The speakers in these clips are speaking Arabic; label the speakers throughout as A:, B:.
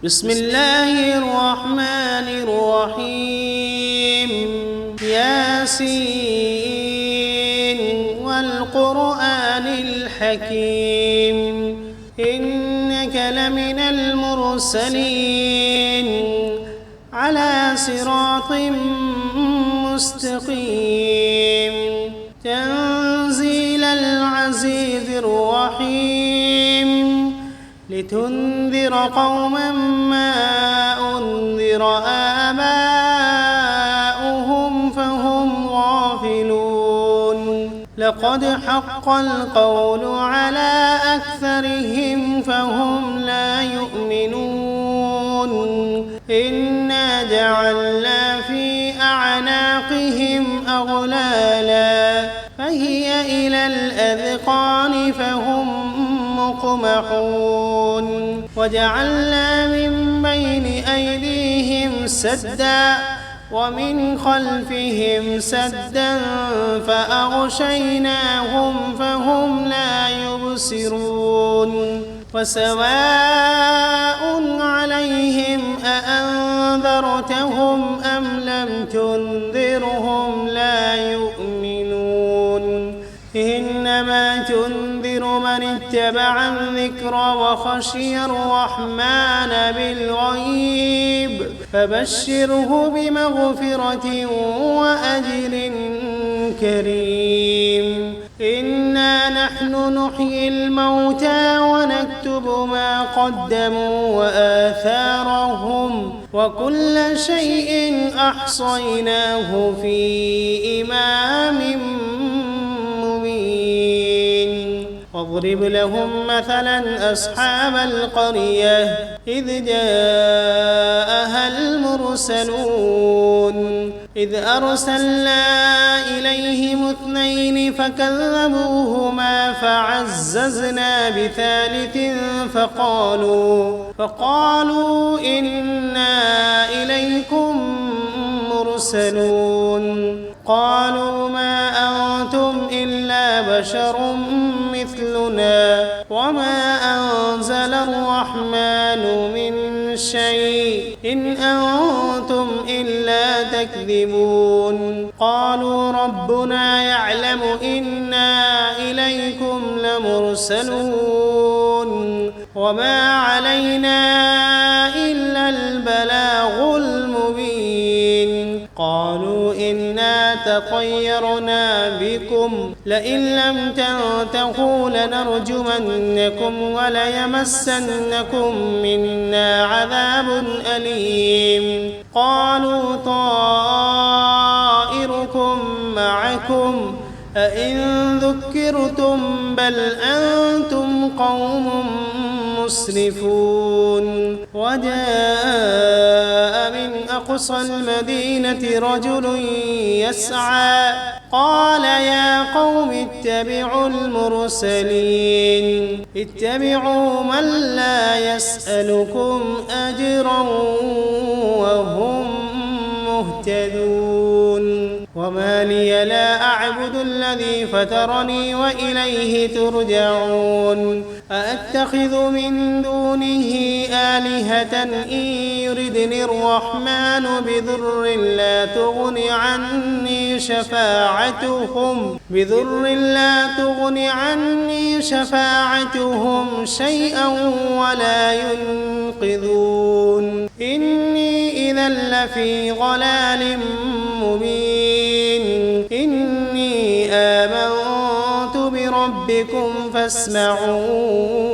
A: بسم الله الرحمن الرحيم ياسين والقرآن الحكيم إنك لمن المرسلين على صراط مستقيم تنزيل العزيز الرحيم لتنذر قوما ما أنذر آباؤهم فهم غافلون لقد حق القول على أكثرهم فهم لا يؤمنون إنا جعلنا في أعناقهم أغلالا فهي إلى الأذقان فهم مقمحون وجعلنا من بين أيديهم سدا ومن خلفهم سدا فأغشيناهم فهم لا يبصرون وسواء عليهم أأنذرتهم أم لم تنذرهم لا يؤمنون إنما تنذر من اتبع الذكر وخشي الرحمن بالغيب فبشره بمغفرة وأجر كريم إنا نحن نحيي الموتى ونكتب ما قدموا وآثارهم وكل شيء أحصيناه في إمام واضرب لهم مثلا أصحاب القرية إذ جاءها المرسلون إذ أرسلنا إليهم 2 فكذبوهما فعززنا بثالث فقالوا إنا إليكم مرسلون قالوا ما أنتم إلا بشر مثلنا وما أنزل الرحمن من شيء إن أنتم إلا تكذبون قالوا ربنا يعلم إنا إليكم لمرسلون وما علينا إلا البلاغ المبين قالوا إنا تطيرنا بكم لئن لم تنتهوا لنرجمنكم وليمسنكم منا عذاب أليم قالوا طائركم معكم أئن ذكرتم بل أنتم قوم مسرفون وجاء من أقصى المدينة رجل يسعى قال يا قوم اتبعوا المرسلين اتبعوا من لا يسألكم أجرا وهم مهتدون وما لي لا أعبد الذي فطرني وإليه ترجعون أأتخذ من دونه آلهة إن يردني الرحمن بضر لا تغن عني شفاعتهم شيئا ولا ينقذون إني إذا لفي ضلال مبين إني آمنت بربكم فاسمعون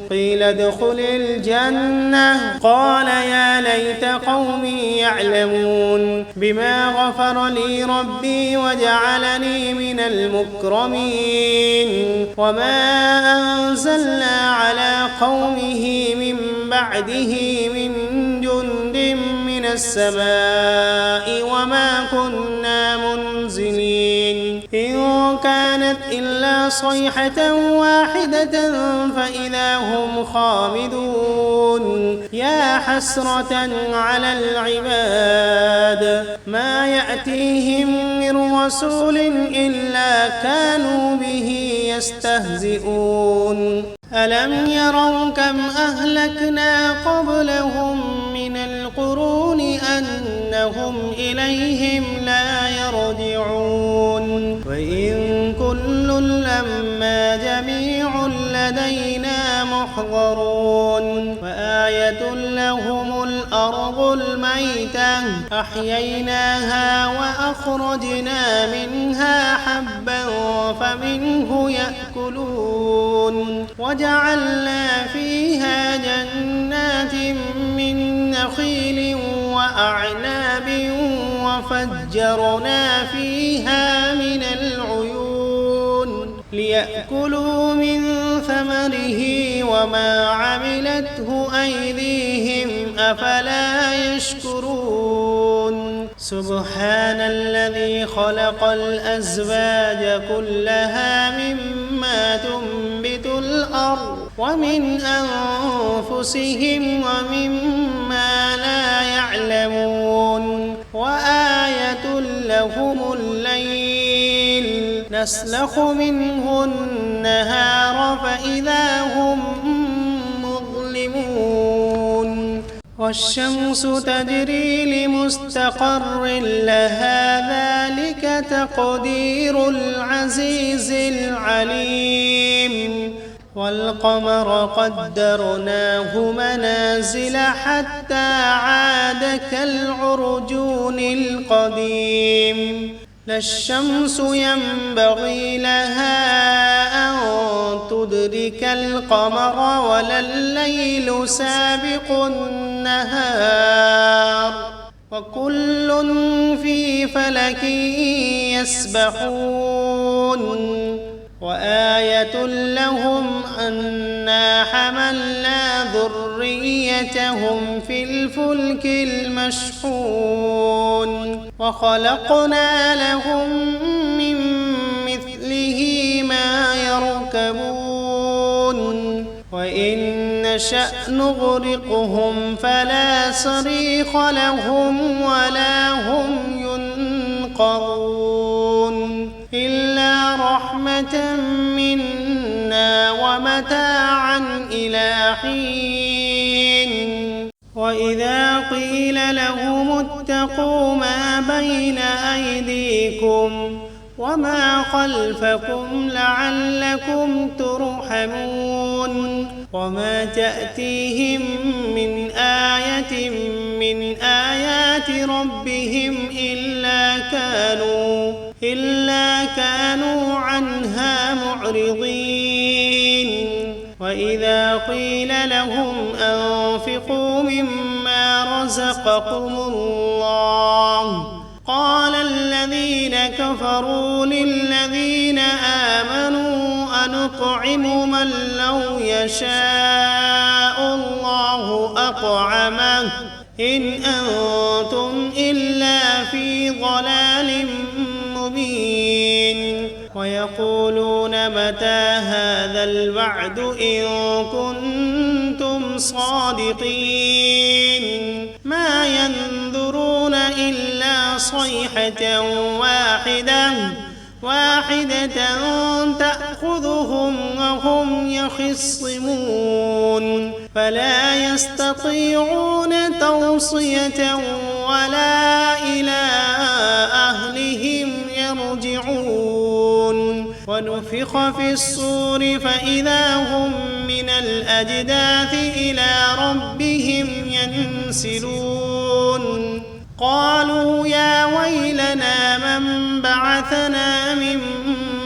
A: قيل ادخل الجنة قال يا ليت قومي يعلمون بما غفر لي ربي وجعلني من المكرمين وما أنزلنا على قومه من بعده من جند من السماء وما كنا منزلين إن كانت إلا صيحة واحدة فإذا هم خامدون يا حسرة على العباد ما يأتيهم من رسول إلا كانوا به يستهزئون ألم يروا كم أهلكنا قبلهم من القرون أنهم إليهم لا يرجعون وإن كل لما جميع لدينا محضرون وآية لهم الأرض الميتة أحييناها وأخرجنا منها حبا فمنه يأكلون وجعلنا فيها جنات من نخيل وأعناب وفجرنا فيها من العيون ليأكلوا من ثمره وما عملته أيديهم أفلا يشكرون سبحان الذي خلق الأزواج كلها مما تنبت الأرض ومن أنفسهم ومما لا يعلمون وآية لهم الليل نسلخ منه النهار فإذا هم مظلمون والشمس تجري لمستقر لها ذلك تقدير العزيز العليم والقمر قدرناه منازل حتى عاد كالعرجون القديم لا الشمس ينبغي لها أن تدرك القمر ولا الليل سابق النهار وكل في فلك يسبحون وآية لهم أنا حملنا ذريتهم في الفلك المشحون وخلقنا لهم من مثله ما يركبون وإن نشأ نغرقهم فلا صريخ لهم ولا هم ينقذون إلا رحمة منا ومتاعا إلى حين وإذا قيل لهم اتقوا ما بين أيديكم وما خلفكم لعلكم ترحمون وما تأتيهم من آية من آيات ربهم إلا كانوا عنها معرضين وإذا قيل لهم أنفقوا مما رزقكم الله قال الذين كفروا للذين آمنوا أنطعم من لو يشاء الله أطعمه إن أنتم إلا في ضلال مبين ويقولون متى هذا الوعد إن كنتم صادقين ما ينظرون إلا صيحة واحدة تأخذهم وهم يخصمون فلا يستطيعون توصية ولا إلى أهلهم يرجعون ونفخ في الصور فإذا هم من الأجداث إلى ربهم ينسلون قالوا يا ويلنا من بعثنا من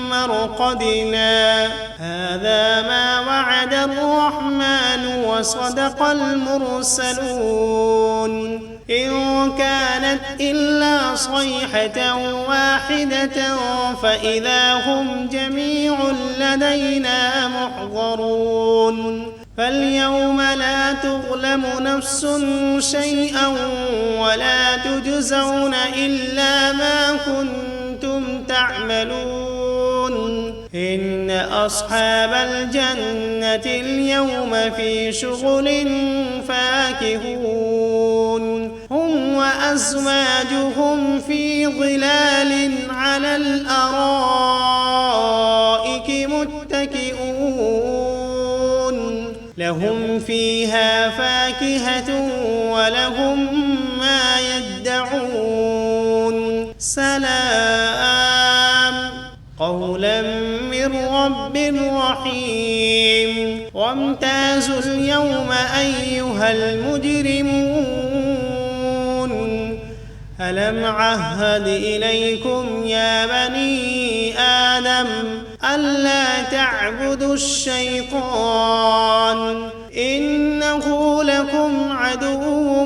A: مرقدنا هذا ما وعد الرحمن وصدق المرسلون إن كانت إلا صيحة واحدة فإذا هم جميع لدينا محضرون فاليوم لا تظلم نفس شيئا ولا تجزون إلا ما كنتم تعملون إن أصحاب الجنة اليوم في شغل فاكهون هم وأزواجهم في ظلال على الأرائك متكئون فيها فاكهة ولهم ما يدعون سلام قولا من رب رحيم وامتازوا اليوم أيها المجرمون ألم عهد إليكم يا بني آدم ألا تعبدوا الشيطان إنه لكم عدو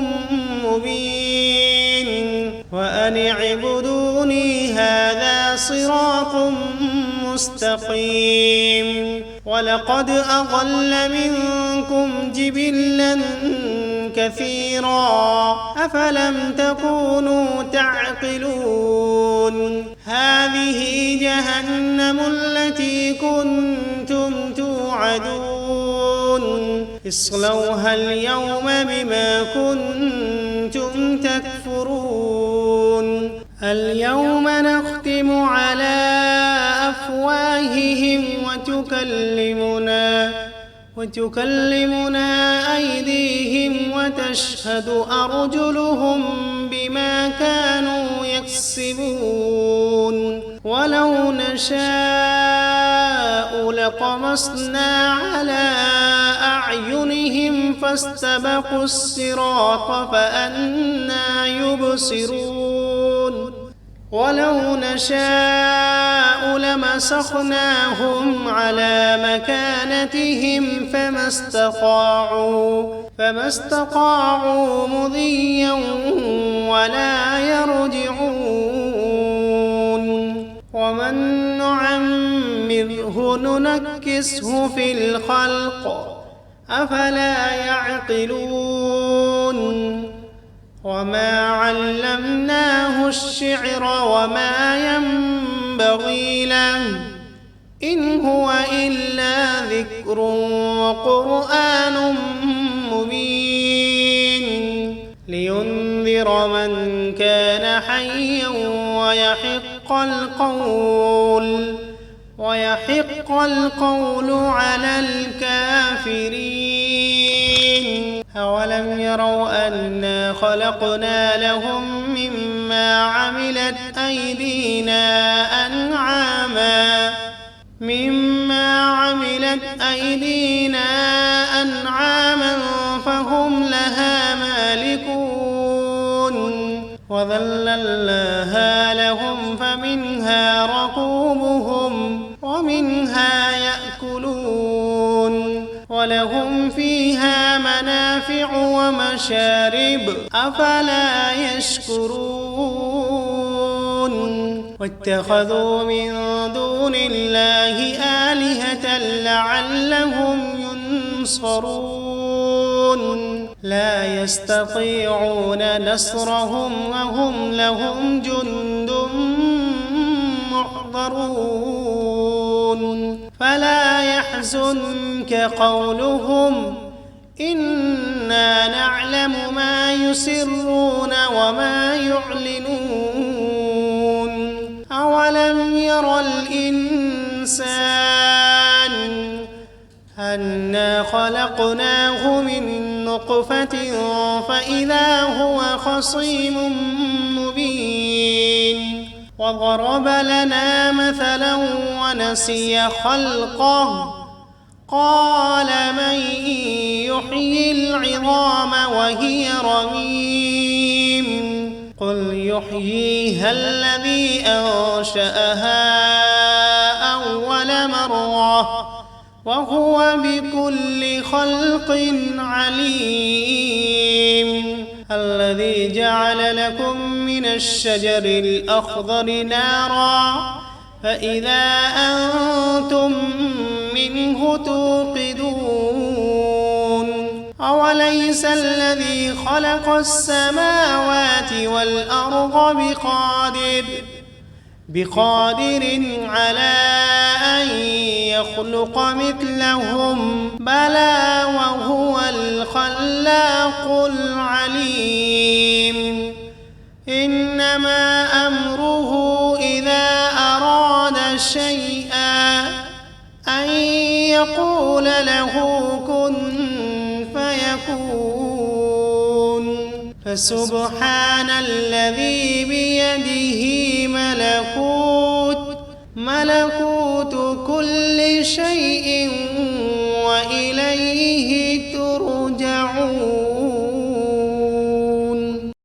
A: مبين وأن اعبدوني هذا صراط مستقيم ولقد أضل منكم جبلا كثيرا أفلم تكونوا تعقلون هذه جهنم التي كنتم توعدون اصلوها اليوم بما كنتم تكفرون اليوم نختم على أفواههم وتكلمنا أيديهم وتشهد أرجلهم بما كانوا يكسبون ولو نشاء لطمسنا على أعينهم فاستبقوا الصراط فأنى يبصرون ولو نشاء لمسخناهم على مكانتهم فما استطاعوا مضيا ولا يرجعون ومن نعمره ننكسه في الخلق أفلا يعقلون وما علمناه الشعر وما ينبغي له إن هو إلا ذكر وقرآن مبين لينذر من كان حيا ويحق القول على الكافرين أولم يروا أنا خلقنا لهم مما عملت أيدينا أنعاما فهم لها مالكون وذللناها لهم فمنها ركوبهم ومنها يأكلون ولهم فيها منافع ومشارب أفلا يشكرون واتخذوا من دون الله آلهة لعلهم ينصرون لا يستطيعون نصرهم وهم لهم جند محضرون فلا يحزنك قولهم إنا نعلم ما يسرون وما يعلنون أولم ير الإنسان أنا خلقناه من نطفة فإذا هو خصيم مبين وضرب لنا مثلا ونسي خلقه قال من يحيي العظام وهي رميم قل يحييها الذي أنشأها أول مرة وهو بكل خلق عليم الذي جعل لكم من الشجر الأخضر نارا فإذا أنتم منه توقدون أوليس الذي خلق السماوات والأرض بقادر على أن يخلق مثلهم بلى وهو الخلاق العليم إنما أمره إذا أراد شيئا أن يقول له كن فسبحان الذي بيده ملكوت كل شيء وإليه